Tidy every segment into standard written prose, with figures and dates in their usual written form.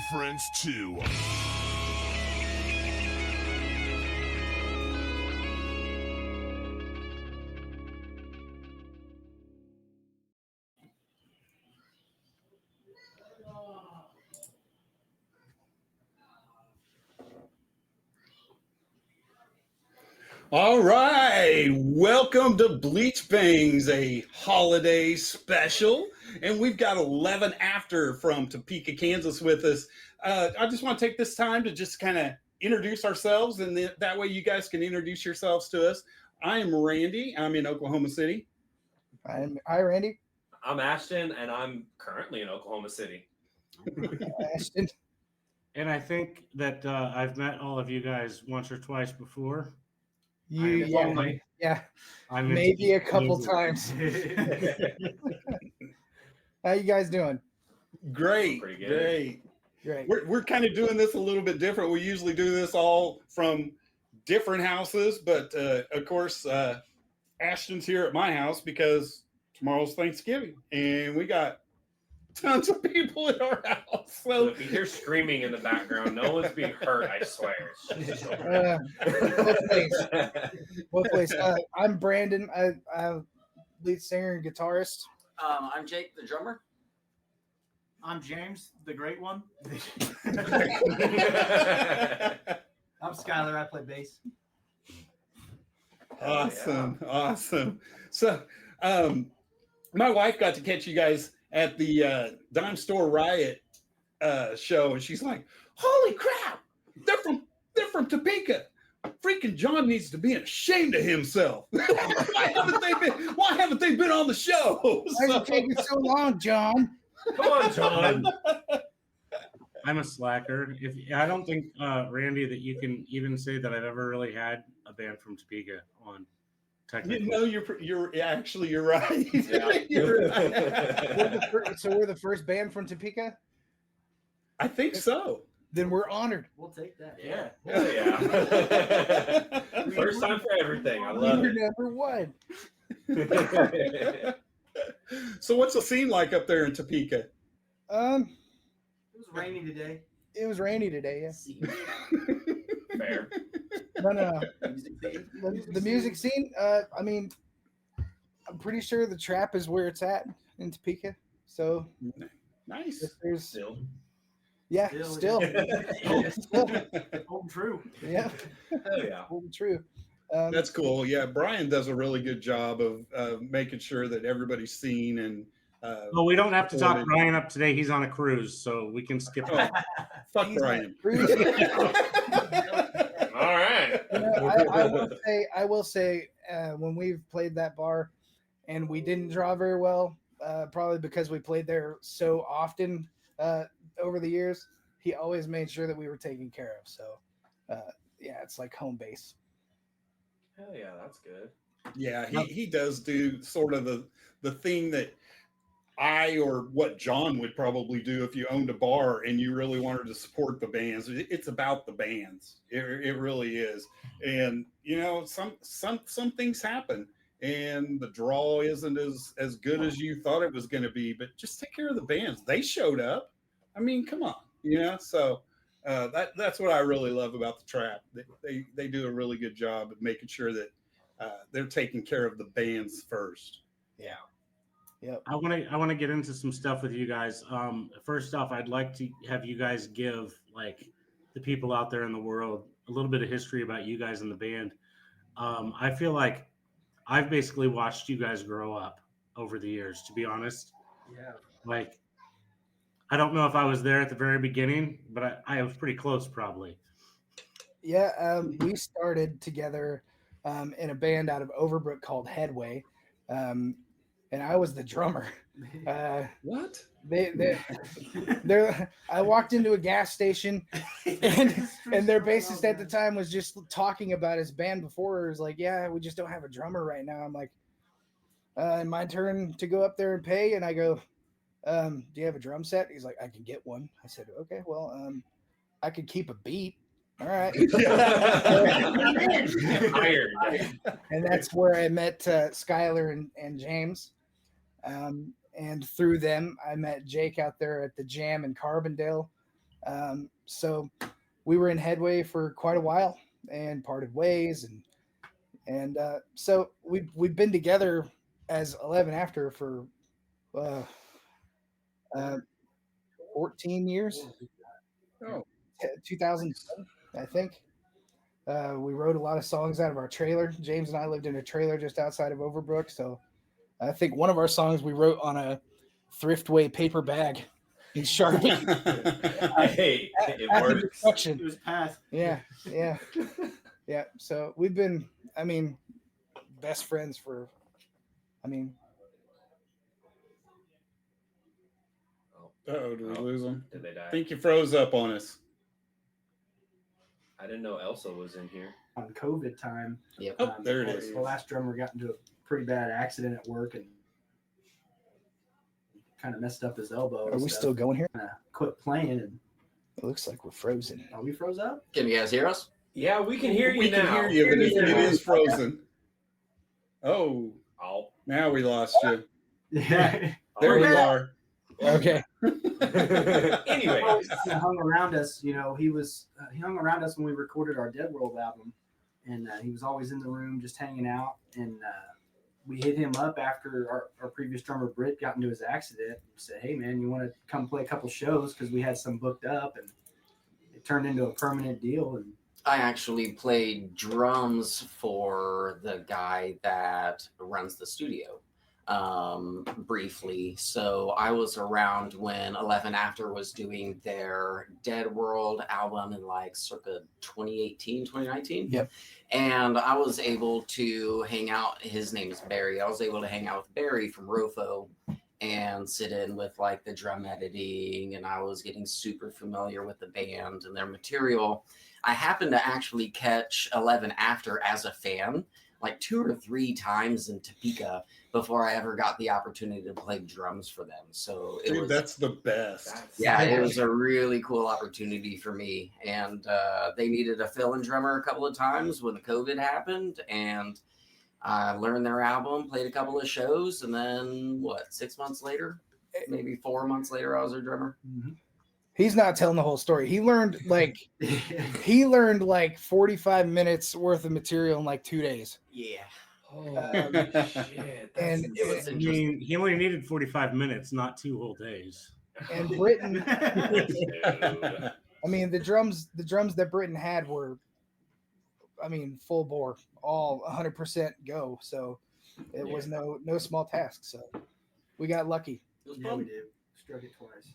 Friends too. All right, welcome to Bleach Bangs, a holiday special, and we've got 11 After from Topeka, Kansas with us. I just want to take this time to just kind of introduce ourselves, and that way you guys can introduce yourselves to us. I am Randy. I'm in Oklahoma City. Hi, Randy. I'm Ashton, and I'm currently in Oklahoma City. Ashton. And I think that I've met all of you guys once or twice before. Yeah. Maybe a couple times. How you guys doing? Great. We're kind of doing this a little bit different. We usually do this all from different houses, but of course, Ashton's here at my house because tomorrow's Thanksgiving, and we got tons of people in our house. So if you hear screaming in the background, no one's being hurt, I swear. Both ways. I'm Brandon. I'm lead singer and guitarist. I'm Jake, the drummer. I'm James, the great one. I'm Skylar. I play bass. Awesome. So, my wife got to catch you guys at the Dime Store Riot show, and she's like, "Holy crap! They're from Topeka. Freaking John needs to be ashamed of himself. Why haven't they been on the show? Why is it taking so long, John? Come on, John." I'm a slacker. I don't think, Randy, that you can even say that I've ever really had a band from Topeka on. Technically, no, you're right. You're right. So we're the first band from Topeka. I think so. Then we're honored. We'll take that. Yeah. First time for everything. I love it. Number one. So what's the scene like up there in Topeka? It was rainy today. Yeah. Fair. No. The music scene. I mean, I'm pretty sure the trap is where it's at in Topeka. So nice. There's Still. Holding true. Yeah. Oh yeah. Holding true. That's cool. Yeah, Brian does a really good job of making sure that everybody's seen and. Well, we don't have to talk Brian up today. He's on a cruise, so we can skip that. Fuck Brian. All right. I will say, when we've played that bar, and we didn't draw very well, probably because we played there so often over the years. He always made sure that we were taken care of. So, it's like home base. Hell yeah, that's good. Yeah, he does do sort of the thing that I or what John would probably do if you owned a bar and you really wanted to support the bands. It's about the bands. It really is. And some things happen and the draw isn't as good as you thought it was going to be, but just take care of the bands. They showed up. I mean, come on, so that's what I really love about the Trap. They do a really good job of making sure that they're taking care of the bands first. Yeah. Yep. I want to get into some stuff with you guys. First off, I'd like to have you guys give like the people out there in the world a little bit of history about you guys and the band. I feel like I've basically watched you guys grow up over the years, to be honest. Yeah. Like, I don't know if I was there at the very beginning, but I was pretty close, probably. Yeah, we started together in a band out of Overbrook called Headway, and I was the drummer. What? I walked into a gas station, and their bassist at the time was just talking about his band before. It was like, yeah, we just don't have a drummer right now. I'm like, my turn to go up there and pay, and I go, do you have a drum set? He's like, I can get one. I said, okay, well, I could keep a beat. All right. Hired. And that's where I met Skylar and James. And through them, I met Jake out there at the Jam in Carbondale. So we were in Headway for quite a while and parted ways. And so we've been together as 11 After for 14 years. Oh. 2007, I think. We wrote a lot of songs out of our trailer. James and I lived in a trailer just outside of Overbrook. So I think one of our songs we wrote on a Thriftway paper bag in Sharpie. Hey, it After works. construction. It was past. Yeah. Yeah. So we've been, best friends for, Oh, did we lose them? Did they die? I think you froze up on us. I didn't know Elsa was in here. On COVID time. Yep. Oh, there it is. The last drummer got into a pretty bad accident at work and kind of messed up his elbow. are we still going here? Quit playing and It looks like we're frozen. are we froze up? Can you guys hear us? Yeah, we can hear you We now. can hear you, but it is frozen. Oh, Oh. now we lost you. Yeah. There you back. are. Okay. Anyway, He hung around us. You know, he hung around us when we recorded our Dead World album, and he was always in the room just hanging out. And we hit him up after our previous drummer Britt got into his accident and said, "Hey man, you want to come play a couple shows?" Because we had some booked up, and it turned into a permanent deal. And I actually played drums for the guy that runs the studio briefly. So I was around when 11 After was doing their Dead World album in like circa 2018, 2019. Yep. And I was able to hang out. His name is Barry. I was able to hang out with Barry from Rofo and sit in with like the drum editing, and I was getting super familiar with the band and their material. I happened to actually catch 11 After as a fan like 2 or 3 times in Topeka before I ever got the opportunity to play drums for them. So it Dude, was, that's the best. yeah, it was a really cool opportunity for me. And they needed a fill-in drummer a couple of times when COVID happened, and I learned their album, played a couple of shows, and then 6 months later, maybe 4 months later, I was their drummer. He's not telling the whole story. He learned like 45 minutes worth of material in like 2 days. Yeah. holy shit. And It was I interesting. mean, he only needed 45 minutes, not 2 whole days. And Britain, Dude. the drums that Britain had were, full bore, all 100% go. So it was no small task. So we got lucky. It was Yeah, fun. we did. Struck it twice.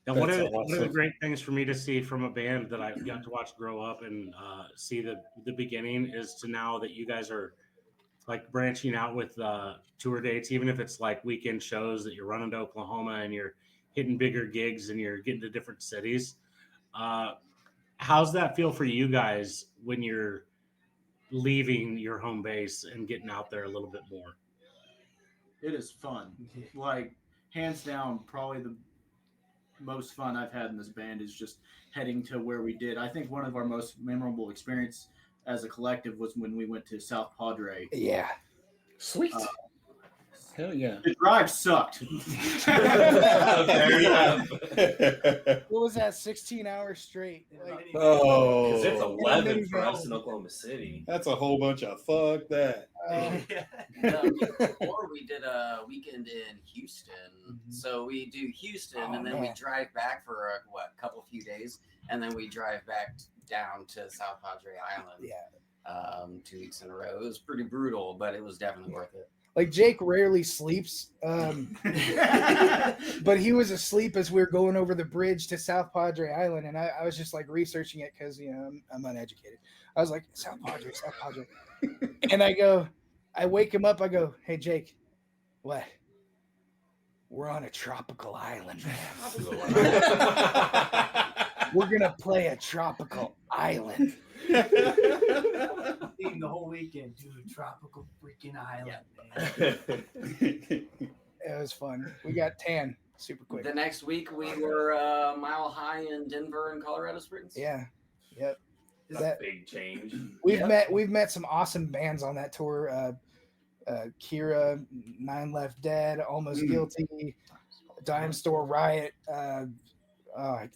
And one of That's the awesome. great things for me to see from a band that I got to watch grow up and see the beginning is to now that you guys are like branching out with tour dates, even if it's like weekend shows that you're running to Oklahoma and you're hitting bigger gigs and you're getting to different cities. How's that feel for you guys when you're leaving your home base and getting out there a little bit more? It is fun. Like, hands down, probably the most fun I've had in this band is just heading to where we did. I think one of our most memorable experience as a collective was when we went to South Padre. Yeah. Sweet. Hell yeah. The drive sucked. Fair enough. What was that? 16 hours straight. Like, Oh, Because it's 11 minivan. for us in Oklahoma City. that's a whole bunch of fuck that. Before we did a weekend in Houston, Mhm. so we do Houston, Oh, and then we man. drive back for a few days, and then we drive back down to South Padre Island. Yeah. 2 weeks in a row. It was pretty brutal, but it was definitely worth it. Like Jake rarely sleeps, but he was asleep as we were going over the bridge to South Padre Island, and I was just like researching it because I'm uneducated. I was like, South Padre, and I wake him up. I go, hey Jake, what? We're on a tropical island, man. We're gonna play a tropical island. Eating the whole weekend, dude. Tropical freaking island, man. It was fun. We got tan super quick. The next week we were Mile High in Denver and Colorado Springs. Yeah. Yep. That's That- a big change. We've met some awesome bands on that tour. Kira, Nine Left Dead, Almost Guilty, Dime Store Riot.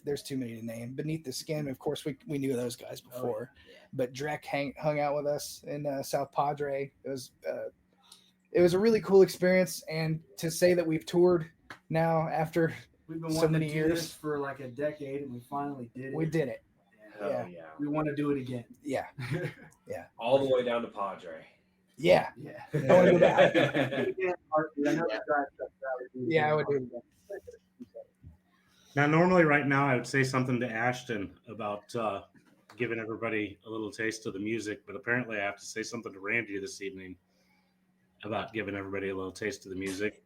There's too many to name. Beneath the Skin, of course, we knew those guys before, but Drek hung out with us in South Padre. It was a really cool experience, and to say that we've toured now after We've been so wanting many to do years. this for like a decade, and we finally did it. we did it. Hell Yeah. yeah. We want to do it again. Yeah, All the way down to Padre. yeah, Yeah. I wanna go back. Yeah, I would do it. Now, normally, right now, I would say something to Ashton about giving everybody a little taste of the music, but apparently, I have to say something to Randy this evening about giving everybody a little taste of the music.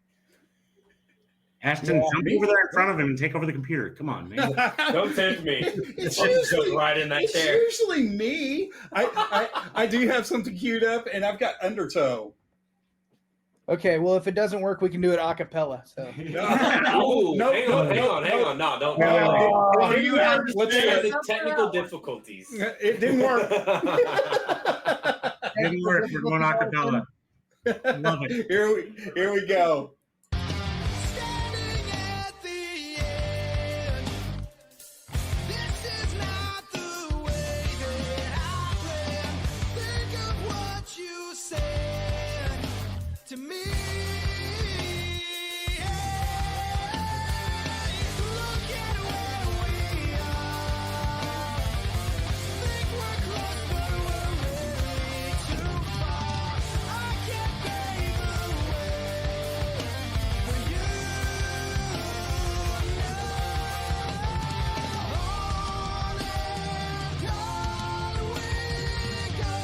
Ashton, jump over there in front of him and take over the computer. Come on, man. Don't tempt me. It's I'll just usually, go right in that it's chair. usually me. I do have something queued up, and I've got Undertow. Okay, well, if it doesn't work, we can do it a cappella. So Oh, Nope, hang on. No, don't. Oh, Here you have- let's There are see. the technical difficulties. It didn't work. Didn't work. We're going acapella. Love it. Here we go. Standing at the end. This is not the way that I planned. Think of what you said to me. Look at where we are. Think we're close, but we're really too far. I can't pave the way for you. On and on we go.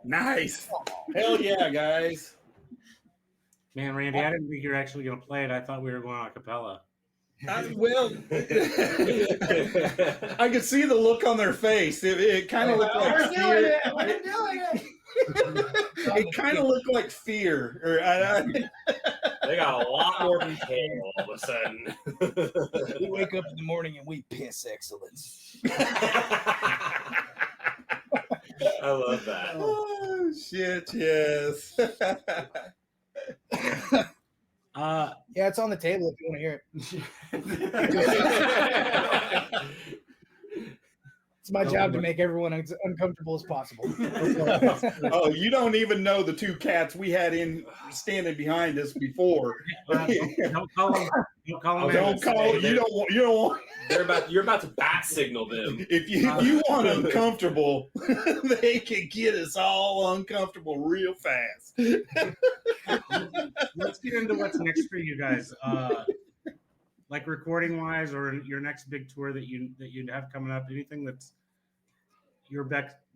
Nice. Hell yeah, guys. Man, Randy, I didn't think you were actually going to play it. I thought we were going acapella. Well, I could see the look on their face. It kind of looked like fear. It kind of looked like fear. They got a lot more detail all of a sudden. we wake up in the morning and we piss excellence. I love that. Oh shit! Yes. Yeah, it's on the table if you want to hear it. It's my job to make everyone as uncomfortable as possible. Oh, you don't even know the two cats we had in standing behind us before. Don't call them. Don't call them. Don't call. You don't want. You don't want. You're about to bat signal them. If you want uncomfortable, they can get us all uncomfortable real fast. Let's get into what's next for you guys. Like recording wise, or your next big tour that you'd have coming up. Anything that's your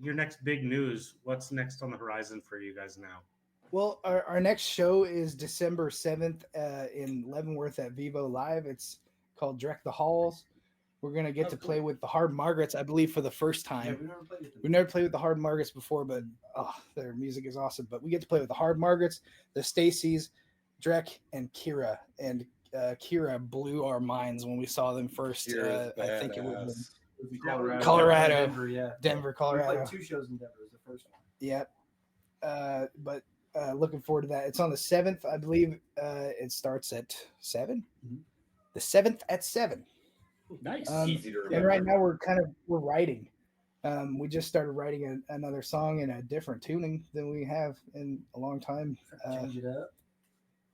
next big news. What's next on the horizon for you guys now? Well, our next show is December 7th in Leavenworth at Vivo Live. It's called Direct the Halls. We're going to get to play with the Hard Margaret's, I believe, for the first time. Yeah, we've never played with them. We've never played with the Hard Margaret's before, but their music is awesome. But we get to play with the Hard Margaret's, the Stacys, Drek, and Kira. And Kira blew our minds when we saw them first. I think it was in Colorado. Denver, yeah. Denver, We Colorado. played 2 shows in Denver. It was the first one. Yep. But looking forward to that. It's on the 7th, I believe. It starts at 7. Mhm. The 7th at 7. Nice. Easy to remember. And right now we're writing. We just started writing another song in a different tuning than we have in a long time. Change it up.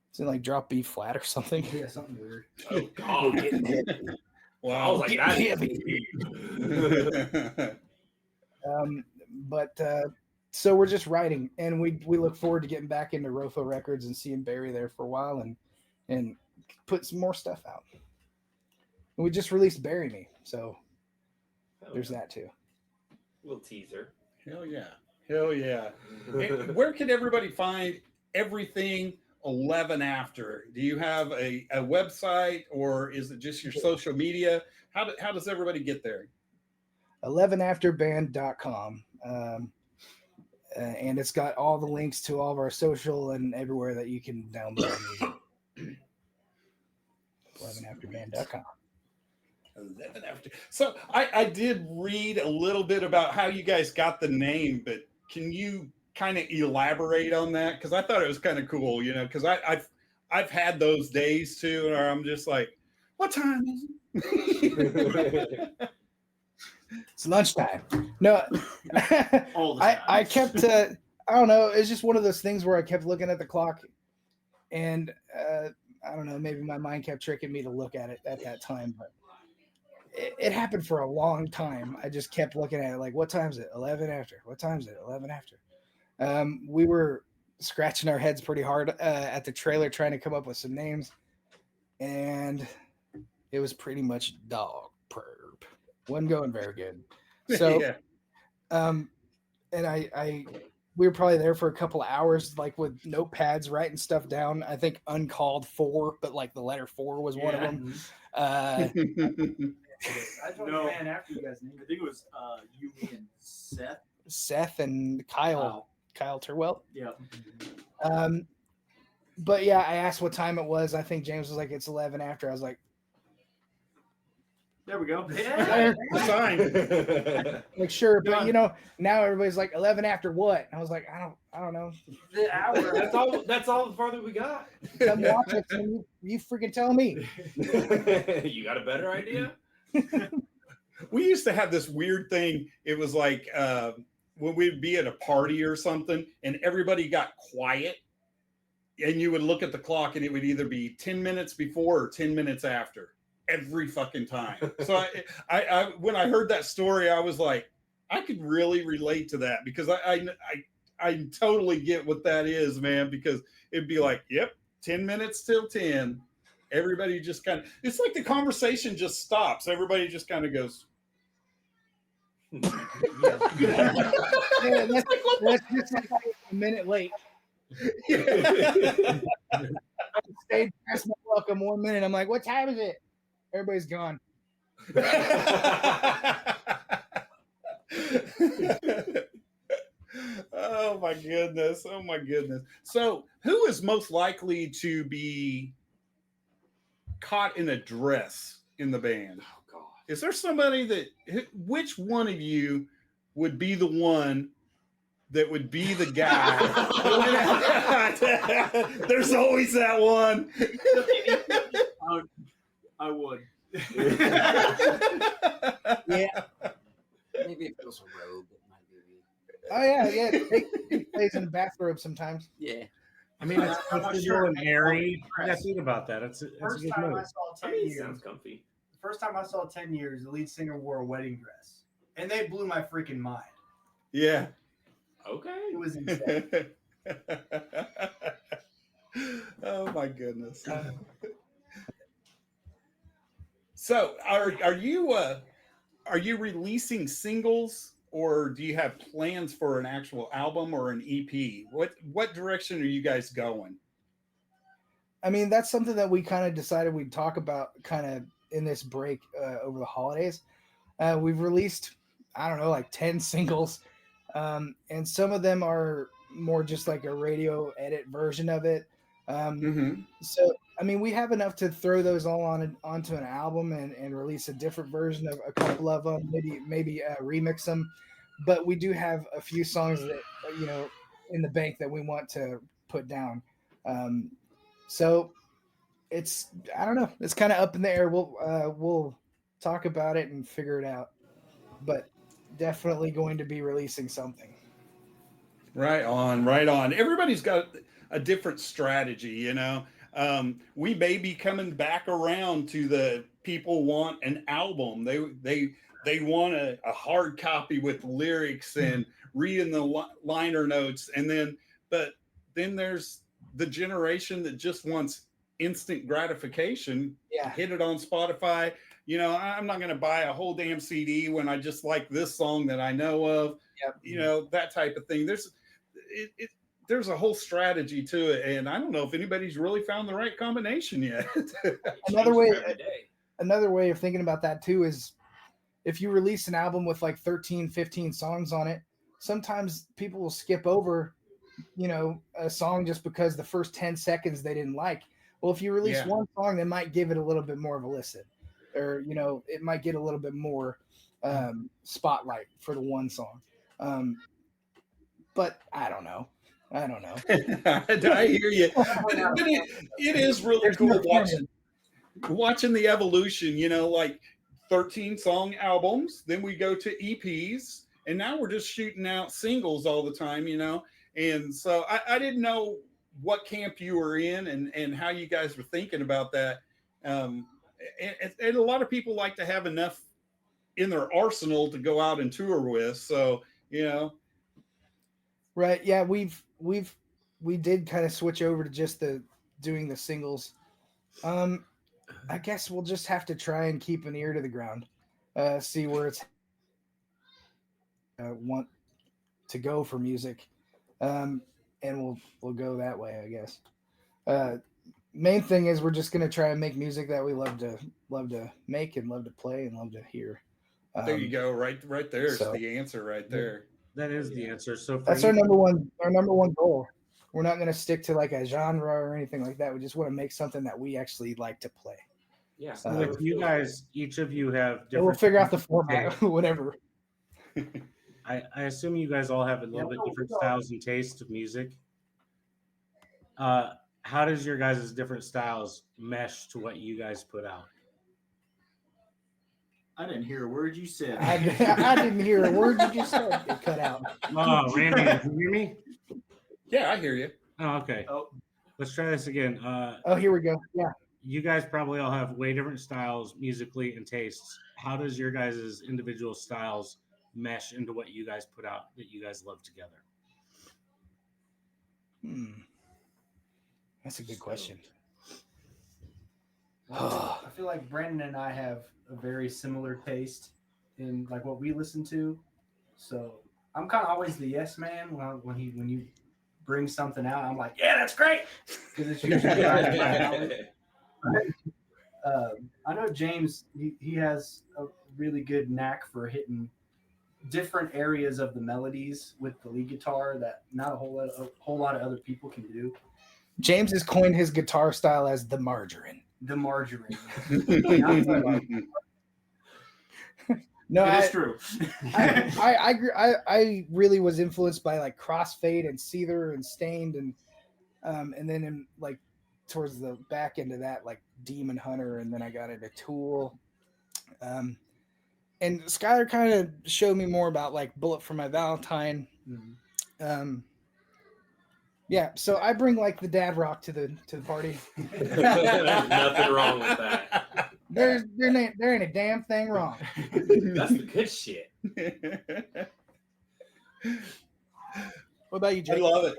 It's in like drop B flat or something. Yeah, something weird. Oh God! I was like, that's heavy. But so we're just writing, and we look forward to getting back into Rofo Records and seeing Barry there for a while and put some more stuff out. And we just released Bury Me, so there's that too. Little teaser. Hell yeah. Hell yeah. And where can everybody find everything 11 After? Do you have a website, or is it just your social media? How does everybody get there? 11afterband.com. And it's got all the links to all of our social and everywhere that you can download music. 11afterband.com. 11 After. So I did read a little bit about how you guys got the name, but can you kind of elaborate on that? Because I thought it was kind of cool, because I've had those days too, where I'm just like, what time is it? It's lunchtime. No, All the time. I kept, I don't know. It's just one of those things where I kept looking at the clock, and I don't know, maybe my mind kept tricking me to look at it at that time, but it happened for a long time. I just kept looking at it like, what time is it? 11 after. What time is it? 11 after. We were scratching our heads pretty hard at the trailer trying to come up with some names, and it was pretty much dog perp. Wasn't going very good. So, Yeah. and we were probably there for a couple of hours, like with notepads, writing stuff down. I think uncalled 4, but like the letter 4 was one of them. I joined the band after you guys named I think it was you, me, and Seth. Seth and Kyle Turwell. Yeah. But yeah, I asked what time it was. I think James was like, it's 11 after. I was like, There we go. Yeah. Sign. like sure, but now everybody's like 11 after what? And I was like, I don't know. The hour. That's all the farther we got. Come watch it. And you freaking tell me. You got a better idea? We used to have this weird thing. It was like when we'd be at a party or something and everybody got quiet, and you would look at the clock and it would either be 10 minutes before or 10 minutes after every fucking time. So I when I heard that story, I was like, I could really relate to that, because I totally get what that is, man, because it'd be like, yep, 10 minutes till 10. Everybody just kind of, it's like the conversation just stops. Everybody just kind of goes. Yeah, that's just like a minute late. I stayed past my welcome 1 minute. I'm like, what time is it? Everybody's gone. Oh my goodness. Oh my goodness. So who is most likely to be caught in a dress in the band? Oh God. Is there somebody which one of you would be the one that would be the guy? There's always that one. I would. Yeah. Maybe if it was a robe, it might be. Oh yeah. He plays in a bathrobe sometimes. Yeah. I mean, it's I'm not comfortable sure. and airy. You got to think about that. It's a First good time move. I saw I 10 mean, it years. sounds comfy. First time I saw 10 years, the lead singer wore a wedding dress, and they blew my freaking mind. Yeah. Okay. It was insane. Oh my goodness. So are you releasing singles or do you have plans for an actual album or an EP? What direction are you guys going? I mean, that's something that we kind of decided we'd talk about kind of in this break over the holidays. We've released, I don't know, like 10 singles. And some of them are more just like a radio edit version of it. So, I mean, we have enough to throw those all onto an album and release a different version of a couple of them, maybe remix them. But we do have a few songs that, in the bank that we want to put down. So it's, I don't know, it's kind of up in the air. We'll talk about it and figure it out, but definitely going to be releasing something. Right on. Everybody's got a different strategy, we may be coming back around to the people want an album. They want a hard copy with lyrics and reading the liner notes, but then there's the generation that just wants instant gratification. Yeah. Hit it on Spotify. I'm not going to buy a whole damn CD when I just like this song that I know of. Yep. That type of thing. There's a whole strategy to it, and I don't know if anybody's really found the right combination yet. Another way of thinking about that too is if you release an album with like 13, 15 songs on it, sometimes people will skip over, a song just because the first 10 seconds they didn't like. Well, if you release one song, they might give it a little bit more of a listen, or, it might get a little bit more spotlight for the one song. But I don't know. I hear you. But it is really cool watching the evolution, like 13 song albums, then we go to EPs, and now we're just shooting out singles all the time, and so I didn't know what camp you were in and how you guys were thinking about that. And a lot of people like to have enough in their arsenal to go out and tour with. So, Right. Yeah. We did kind of switch over to just doing the singles. I guess we'll just have to try and keep an ear to the ground, see where it's want to go for music. And we'll go that way, I guess. Main thing is we're just going to try and make music that we love to make and love to play and love to hear. There you go. Right there's the answer right there. That is the answer. So that's our number one goal. We're not going to stick to like a genre or anything like that. We just want to make something that we actually like to play. Yeah. If you guys, each of you have different. We'll figure out the format, whatever. I assume you guys all have a little bit different styles and tastes of music. How does your guys' different styles mesh to what you guys put out? I didn't hear a word you said. I didn't hear a word you just said. It cut out. Oh, Randy, can you hear me? Yeah, I hear you. Oh, okay. Let's try this again. Here we go. Yeah. You guys probably all have way different styles musically and tastes. How does your guys' individual styles mesh into what you guys put out that you guys love together? That's a good question. I feel like Brandon and I have a very similar taste in like what we listen to. So I'm kind of always the yes man when you bring something out. I'm like, yeah, that's great, because it's usually I know James. He has a really good knack for hitting different areas of the melodies with the lead guitar that not a whole lot of other people can do. James has coined his guitar style as the margarine. The margarine. No, it's true. I agree. I really was influenced by like Crossfade and Seether and Stained and then in like towards the back end of that, like Demon Hunter, and then I got into Tool. And Skylar kind of showed me more about like Bullet for My Valentine. Yeah, so I bring like the dad rock to the party. Nothing wrong with that. There ain't a damn thing wrong. That's the good shit. What about you, Jake? I love it.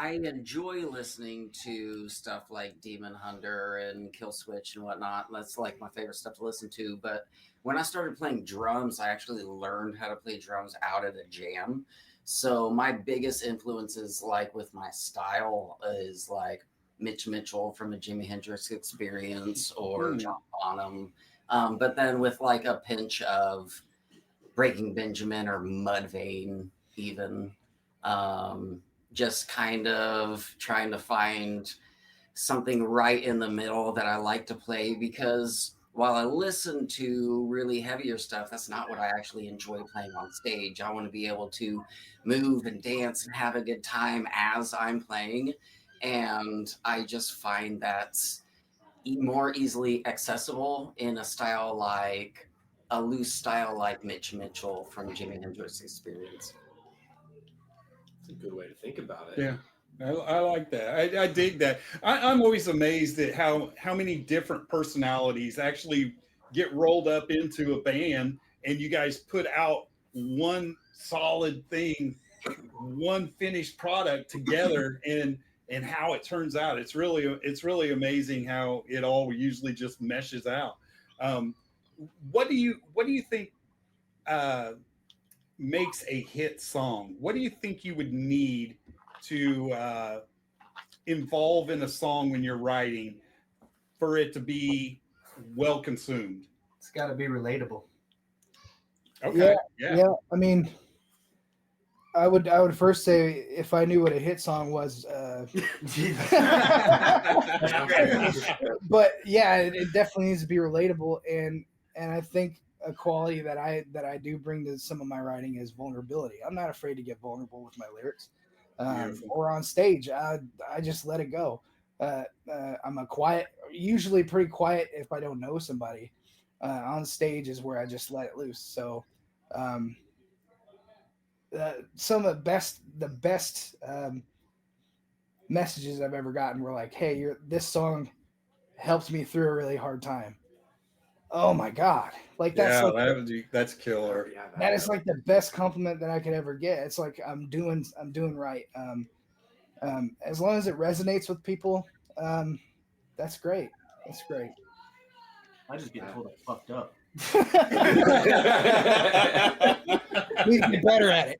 I enjoy listening to stuff like Demon Hunter and Kill Switch and whatnot. That's like my favorite stuff to listen to. But when I started playing drums, I actually learned how to play drums out at a jam. So my biggest influences, like with my style, is like Mitch Mitchell from the Jimi Hendrix Experience or John Bonham. But then with like a pinch of Breaking Benjamin or Mudvayne, even. Just kind of trying to find something right in the middle that I like to play, because while I listen to really heavier stuff, that's not what I actually enjoy playing on stage. I want to be able to move and dance and have a good time as I'm playing. And I just find that's more easily accessible in a style like a loose style like Mitch Mitchell from Jimi Hendrix Experience. That's a good way to think about it. Yeah. I like that. I dig that. I'm always amazed at how many different personalities actually get rolled up into a band, and you guys put out one solid thing, one finished product together, and how it turns out. It's really amazing how it all usually just meshes out. What do you think makes a hit song? What do you think you would need to involve in a song when you're writing for it to be well consumed? It's got to be relatable. Okay. Yeah. I mean, I would first say if I knew what a hit song was, but yeah, it definitely needs to be relatable, and I think a quality that I do bring to some of my writing is vulnerability. I'm not afraid to get vulnerable with my lyrics, or on stage. I just let it go. I'm usually pretty quiet if I don't know somebody. On stage is where I just let it loose. So. Some of the best messages I've ever gotten were like, "Hey, this song helped me through a really hard time." Oh my god! Like that's that's killer. That is like the best compliment that I could ever get. It's like I'm doing right. As long as it resonates with people, that's great. That's great. I just get told I'm fucked up. Please be better at it.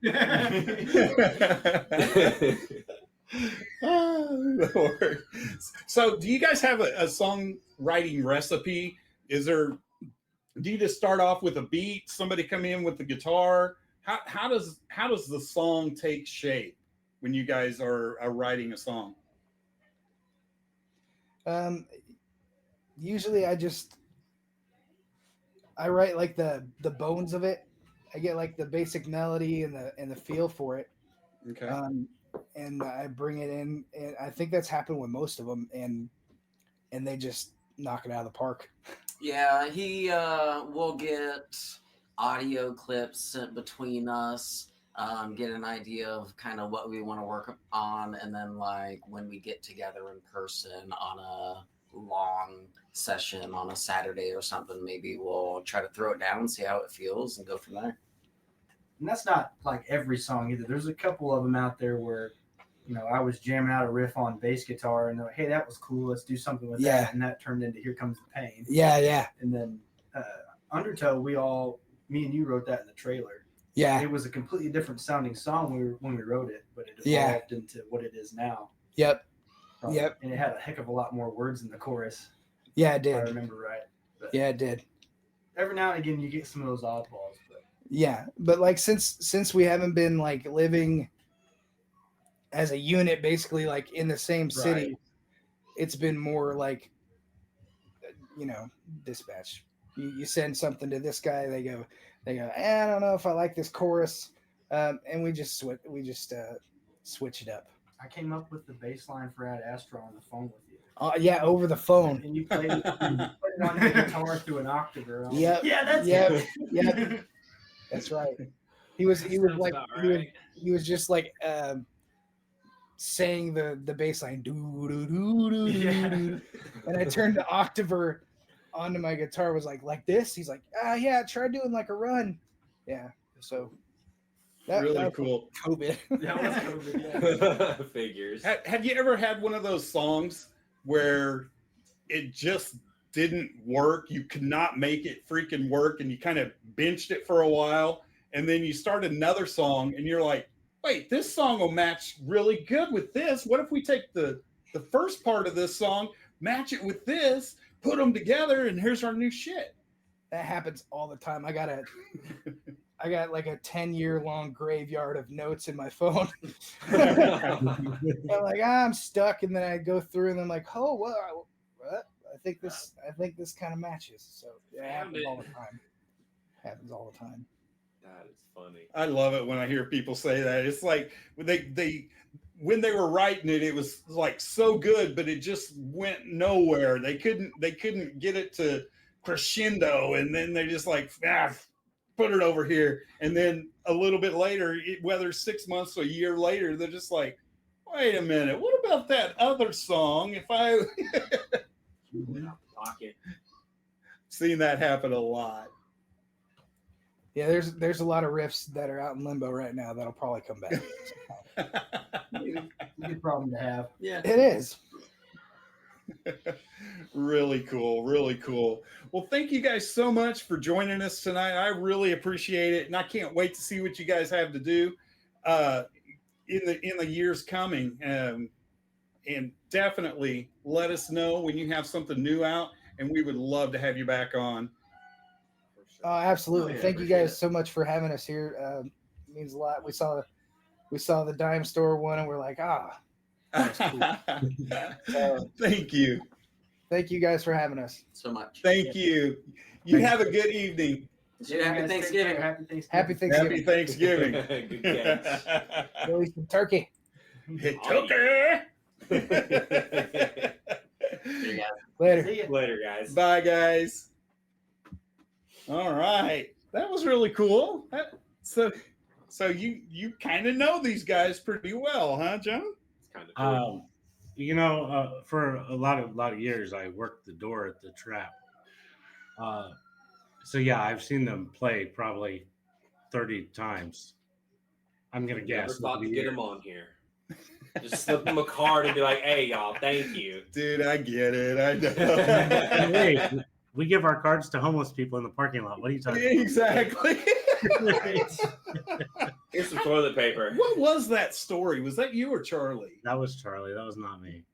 Oh, Lord. So, do you guys have a songwriting recipe? Do you just start off with a beat? Somebody come in with the guitar? How does the song take shape when you guys are writing a song? Usually I write like the bones of it. I get like the basic melody and the feel for it. Okay. And I bring it in, and I think that's happened with most of them, and they just knock it out of the park. Yeah, he will get audio clips sent between us, get an idea of kind of what we want to work on, and then like when we get together in person on a long session on a Saturday or something, maybe we'll try to throw it down and see how it feels and go from there. And that's not like every song either. There's a couple of them out there where, I was jamming out a riff on bass guitar and they're like, hey, that was cool. Let's do something with that. And that turned into Here Comes the Pain. Yeah. And then Undertow, me and you wrote that in the trailer. Yeah. It was a completely different sounding song when we wrote it, but it evolved into what it is now. Yep. And it had a heck of a lot more words in the chorus. Yeah, it did. If I remember right. But yeah, it did. Every now and again, you get some of those oddballs. But. Yeah, but like since we haven't been like living as a unit, basically like in the same city, right. It's been more like, dispatch. You send something to this guy, they go, I don't know if I like this chorus, and we just switch it up. I came up with the bass line for Ad Astra on the phone with you. Yeah, over the phone. And you played it on the guitar through an octave. Yep. Yeah, that's it. Yep. That's right. He was just like saying the bass line, doo doo doo doo doo, and I turned the octaver onto my guitar. Was like this. He's like, yeah, try doing like a run. Yeah. So Really was cool. COVID. That was COVID. Figures. Have you ever had one of those songs where it just didn't work? You could not make it freaking work, and you kind of benched it for a while, and then you start another song, and you're like, wait, this song will match really good with this. What if we take the first part of this song, match it with this, put them together, and here's our new shit? That happens all the time. I got like a 10-year-long graveyard of notes in my phone. I'm like, I'm stuck, and then I go through, and I'm like, oh, well, what? I think this kind of matches. So yeah, it happens all the time. Happens all the time. That is funny. I love it when I hear people say that. It's like when they were writing it, it was like so good, but it just went nowhere. They couldn't get it to crescendo, and then they just like put it over here, and then a little bit later, whether 6 months or a year later, they're just like, wait a minute, what about that other song? If I Pocket. seen that happen a lot. Yeah, there's a lot of riffs that are out in limbo right now that'll probably come back. It's a good problem to have. Yeah. It is. Really cool, really cool. Well, thank you guys so much for joining us tonight. I really appreciate it, and I can't wait to see what you guys have to do in the years coming. And definitely let us know when you have something new out, and we would love to have you back on. Oh, absolutely. Oh, yeah, Thank you appreciate guys so much for having us here. It means a lot. We saw the dime store one, and we're like, Thank you. thank you guys for having us. So much. Thank you. You have a good evening. Happy Thanksgiving. Happy Thanksgiving. Happy Thanksgiving. Happy Thanksgiving. Good catch. Go eat some turkey. It took her. See you guys. Later. See ya. Later, guys. Bye, guys. All right, that was really cool. So you kind of know these guys pretty well, huh, John? It's kind of cool. For a lot of years, I worked the door at the trap. So yeah, I've seen them play probably 30 times. I'm gonna Never guess. thought to over the get year. him on here. Just slip him a card and be like, "Hey, y'all, thank you." Dude, I get it. I know. Hey, we give our cards to homeless people in the parking lot. What are you talking about? Exactly. Here's some toilet paper. What was that story? Was that you or Charlie? That was Charlie. That was not me.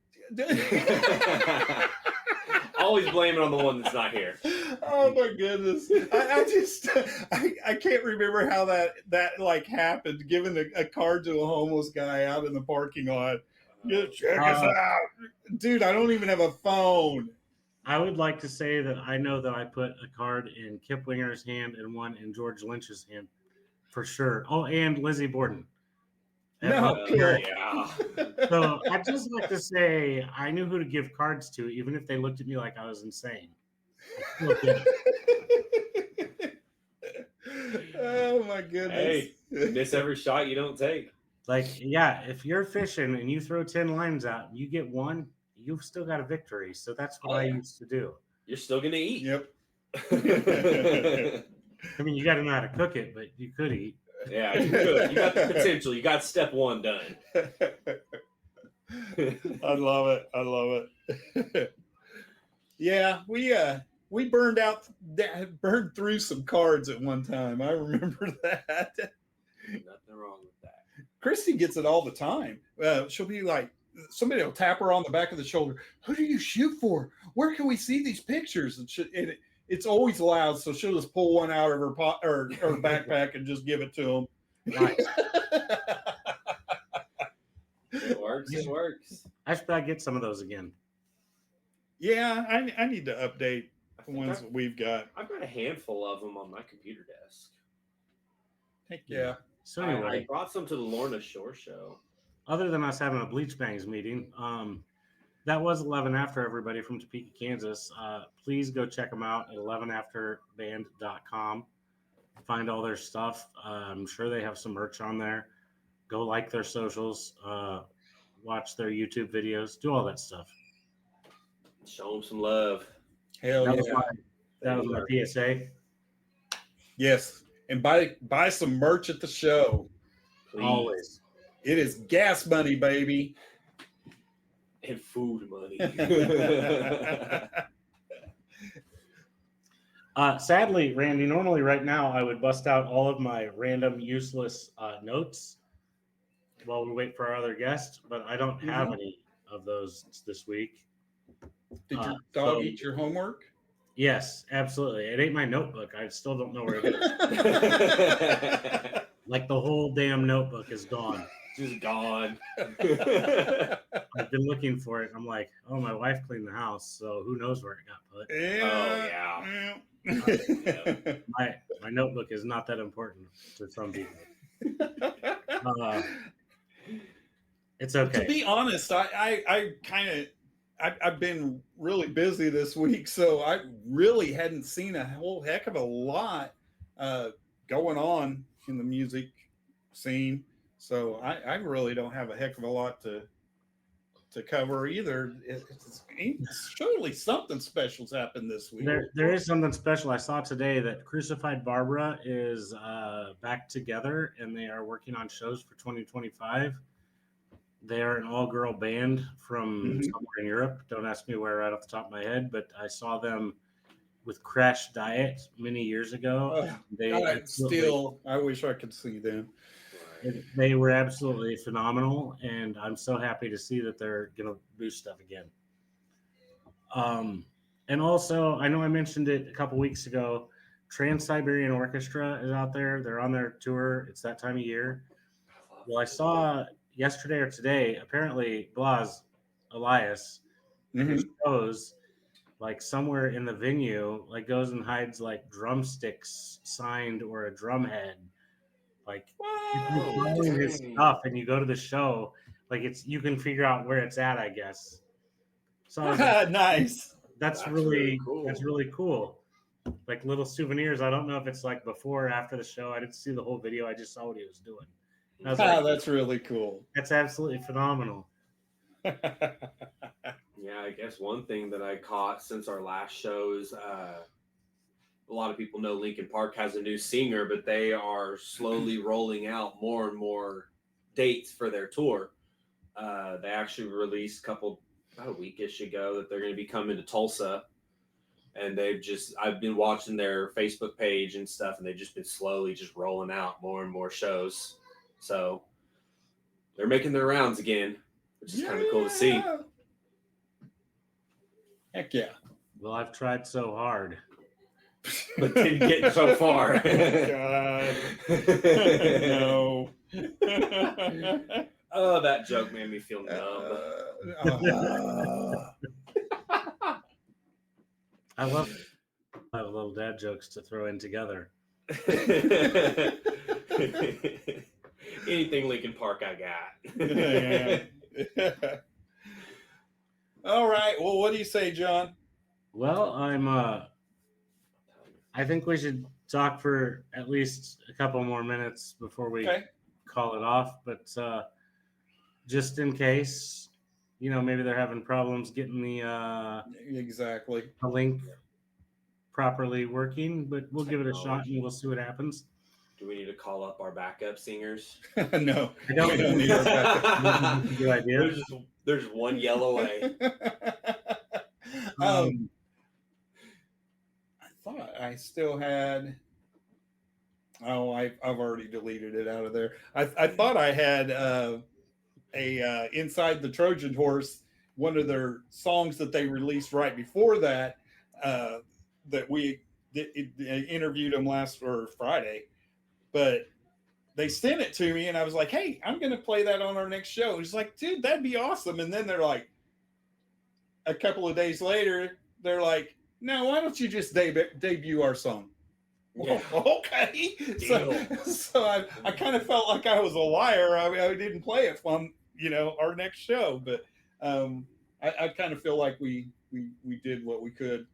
Always blame it on the one that's not here. Oh my goodness! I can't remember how that like happened. Giving a card to a homeless guy out in the parking lot. Yeah, check us out, dude. I don't even have a phone. I would like to say that I know that I put a card in Kip Winger's hand and one in George Lynch's hand for sure. Oh, and Lizzie Borden. No, Yeah. So I'd just like to say I knew who to give cards to, even if they looked at me like I was insane. I still did it. Oh my goodness! Hey, miss every shot you don't take. Like, yeah, if you're fishing and you throw 10 lines out and you get one, you've still got a victory. So that's what I used to do. You're still gonna eat. Yep. I mean, you got to know how to cook it, but you could eat. Yeah, you could. You got the potential. You got step one done. I love it. I love it. Yeah, we burned through some cards at one time. I remember that. Nothing wrong with that. Christy gets it all the time. She'll be like, somebody will tap her on the back of the shoulder. Who do you shoot for? Where can we see these pictures? And it's always loud, so she'll just pull one out of her or her backpack and just give it to them. Nice. It works. It works. I should probably get some of those again. Yeah, I need to update I the think ones that we've got. I've got a handful of them on my computer desk. Heck yeah. So I anyway, brought some to the Lorna Shore show. other than us having a BleachBANGS meeting, that was 11 After, everybody from Topeka, Kansas. Please go check them out at 11afterband.com. Find all their stuff. I'm sure they have some merch on there. Go like their socials, watch their YouTube videos, do all that stuff. Show them some love. Hell That yeah. was my PSA. Yes. And buy some merch at the show. Please. Always. It is gas money, baby. And food money. Sadly, Randy, normally right now I would bust out all of my random useless notes while we wait for our other guest, but I don't have any of those this week. Did your dog so- eat your homework? Yes, absolutely. It ate my notebook. I still don't know where it is. Like the whole damn notebook is gone. Just gone. I've been looking for it. I'm like, oh, my wife cleaned the house, so who knows where it got put. My notebook is not that important for some people. It's okay. To be honest, I've been really busy this week, so I really hadn't seen a whole heck of a lot going on in the music scene. So I really don't have a heck of a lot to cover either. Surely something special's happened this week. There is something special. I saw today that Crucified Barbara is back together, and they are working on shows for 2025. They are an all-girl band from somewhere in Europe. Don't ask me where right off the top of my head, but I saw them with Crash Diet many years ago. I wish I could see them. They were absolutely phenomenal, and I'm so happy to see that they're going to do stuff again. And also, I know I mentioned it a couple weeks ago, Trans-Siberian Orchestra is out there. They're on their tour. It's that time of year. Well, I saw yesterday or today, apparently Elias shows like somewhere in the venue, like goes and hides like drumsticks signed or a drum head. Like you can find his stuff and you go to the show, like you can figure out where it's at, I guess. So I was like, nice. That's really cool. That's really cool. Like little souvenirs. I don't know if it's like before or after the show. I didn't see the whole video. I just saw what he was doing. I was like, that's really cool. That's absolutely phenomenal. Yeah, I guess one thing that I caught since our last shows, a lot of people know Linkin Park has a new singer, but they are slowly rolling out more and more dates for their tour. They actually released about a weekish ago that they're going to be coming to Tulsa. And I've been watching their Facebook page and stuff, and they've just been slowly just rolling out more and more shows. So they're making their rounds again, which is kind of cool to see. Heck yeah. Well, I've tried so hard. But didn't get so far. God. No. Oh, that joke made me feel numb. I love little dad jokes to throw in together. Anything Linkin Park I got. All right. Well, what do you say, John? Well, I think we should talk for at least a couple more minutes before we call it off. But just in case, maybe they're having problems getting the link properly working. But we'll give it a shot and we'll see what happens. Do we need to call up our backup singers? No, I don't. We don't need our backup. Good idea. There's one yell away. I thought I still had. Oh, I've already deleted it out of there. I thought I had a Inside the Trojan Horse, one of their songs that they released right before that. That we interviewed them last Friday, but they sent it to me, and I was like, "Hey, I'm going to play that on our next show." He's like, "Dude, that'd be awesome." And then they're like, a couple of days later, they're like, "No, why don't you just debut our song?" Yeah. Well, okay. So I kind of felt like I was a liar. I didn't play it from our next show, but I kind of feel like we did what we could.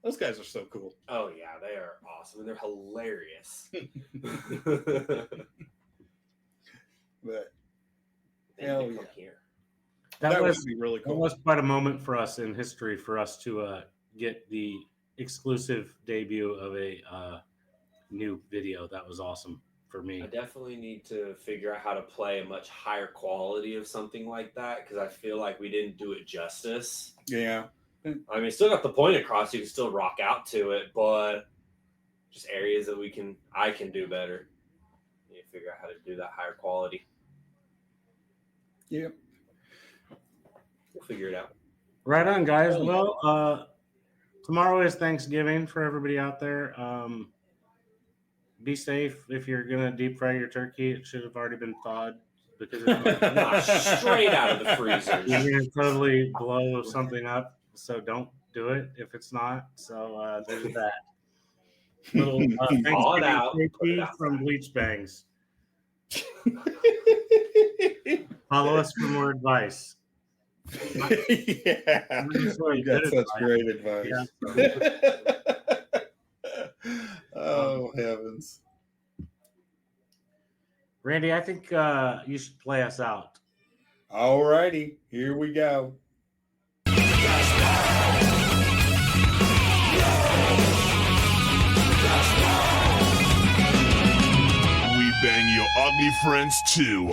Those guys are so cool. Oh yeah, they are awesome and they're hilarious. But hell yeah. That would was be really cool. That was quite a moment for us in history for us to get the exclusive debut of a new video. That was awesome for me. I definitely need to figure out how to play a much higher quality of something like that because I feel like we didn't do it justice. Yeah. I mean, still got the point across. You can still rock out to it, but just areas that I can do better. You need to figure out how to do that higher quality. Yeah. We'll figure it out. Right on, guys. Well, tomorrow is Thanksgiving for everybody out there. Be safe if you're gonna deep fry your turkey. It should have already been thawed because it's Not straight out of the freezer. you're gonna totally blow something up. So don't do it if it's not. So there's that. Little Thaw it out, Thanksgiving put it turkey outside. from BleachBANGS. Follow us for more advice. Yeah. That's really You got good such advice. great advice. Oh, heavens. Randy, I think you should play us out. All righty. Here we go. We bang your ugly friends too.